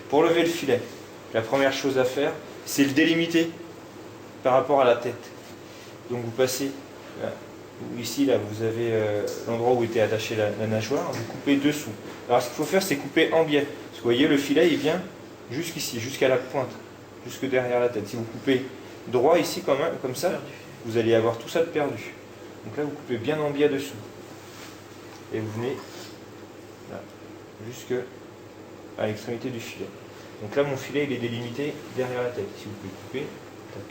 pour lever le filet, la première chose à faire, c'est le délimiter par rapport à la tête. Donc vous passez, là, ici là, vous avez l'endroit où était attachée la nageoire, vous coupez dessous. Alors ce qu'il faut faire, c'est couper en biais. Parce que vous voyez, le filet, il vient jusqu'ici, jusqu'à la pointe, jusque derrière la tête. Si vous coupez droit ici, comme ça, vous allez avoir tout ça de perdu. Donc là, vous coupez bien en biais dessous. Et vous venez là, jusque à l'extrémité du filet. Donc là, mon filet, il est délimité derrière la tête. Si vous pouvez couper, tac.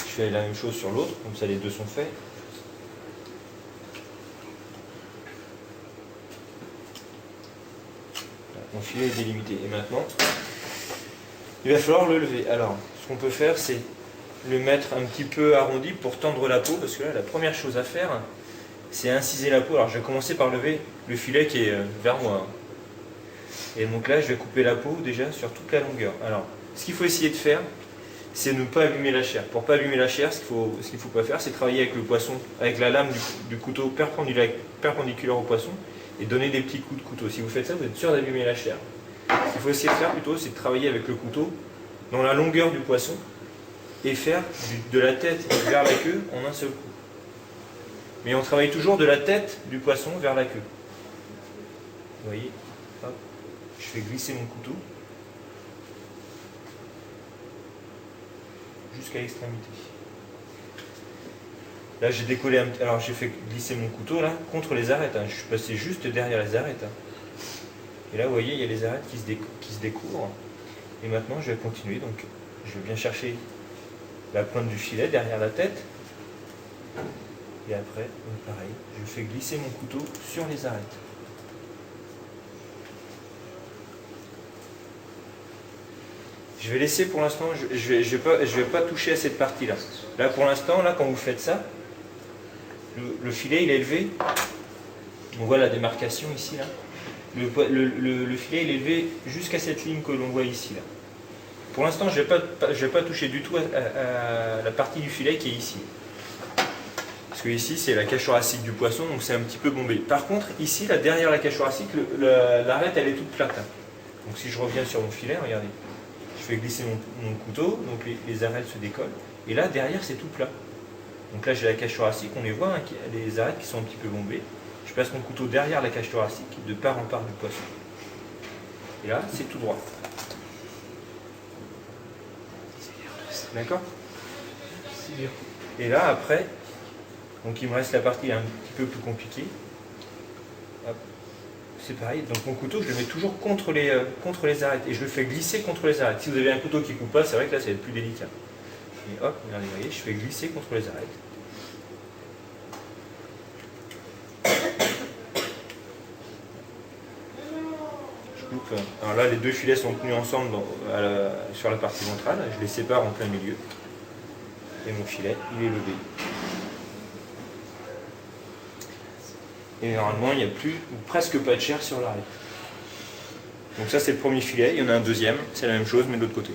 Je fais la même chose sur l'autre, comme ça les deux sont faits. Mon filet est délimité. Et maintenant, il va falloir le lever. Alors, ce qu'on peut faire, c'est le mettre un petit peu arrondi pour tendre la peau, parce que là, la première chose à faire, c'est inciser la peau. Alors, je vais commencer par lever le filet qui est vers moi. Et donc là, je vais couper la peau déjà sur toute la longueur. Alors, ce qu'il faut essayer de faire, c'est ne pas abîmer la chair. Pour ne pas abîmer la chair, ce qu'il ne faut pas faire, c'est travailler avec le poisson, avec la lame du couteau perpendiculaire au poisson, et donner des petits coups de couteau. Si vous faites ça, vous êtes sûr d'abîmer la chair. Ce qu'il faut essayer de faire plutôt, c'est de travailler avec le couteau dans la longueur du poisson et faire de la tête vers la queue en un seul coup. Mais on travaille toujours de la tête du poisson vers la queue. Vous voyez, hop, je fais glisser mon couteau jusqu'à l'extrémité. Là, j'ai décollé alors j'ai fait glisser mon couteau là contre les arêtes. Je suis passé juste derrière les arêtes. Et là, vous voyez, il y a les arêtes qui se découvrent. Et maintenant, je vais continuer. Donc, je vais bien chercher la pointe du filet derrière la tête. Et après, pareil, je fais glisser mon couteau sur les arêtes. Je vais laisser pour l'instant, je vais pas toucher à cette partie-là. Là, pour l'instant, là, quand vous faites ça, le filet, il est élevé. On voit la démarcation ici, là. Le filet, il est élevé jusqu'à cette ligne que l'on voit ici, là. Pour l'instant, je vais pas toucher du tout à la partie du filet qui est ici. Parce que ici, c'est la cage thoracique du poisson, donc c'est un petit peu bombé. Par contre, ici, là, derrière la cage thoracique, l'arête, elle est toute plate. Hein. Donc si je reviens sur mon filet, regardez. Je fais glisser mon couteau, donc les arêtes se décollent. Et là, derrière, c'est tout plat. Donc là, j'ai la cage thoracique, on les voit, hein, les arêtes qui sont un petit peu bombées. Je passe mon couteau derrière la cage thoracique, de part en part du poisson. Et là, c'est tout droit. D'accord ? Et là, après, donc il me reste la partie un petit peu plus compliquée. Hop. C'est pareil, donc mon couteau, je le mets toujours contre les arêtes. Et je le fais glisser contre les arêtes. Si vous avez un couteau qui ne coupe pas, c'est vrai que là, ça va être plus délicat. Et hop, regardez, vous voyez, je fais glisser contre les arêtes. Alors là, les deux filets sont tenus ensemble sur la partie ventrale. Je les sépare en plein milieu. Et mon filet, il est levé. Et normalement, il n'y a plus ou presque pas de chair sur l'arête. Donc ça, c'est le premier filet. Il y en a un deuxième. C'est la même chose, mais de l'autre côté.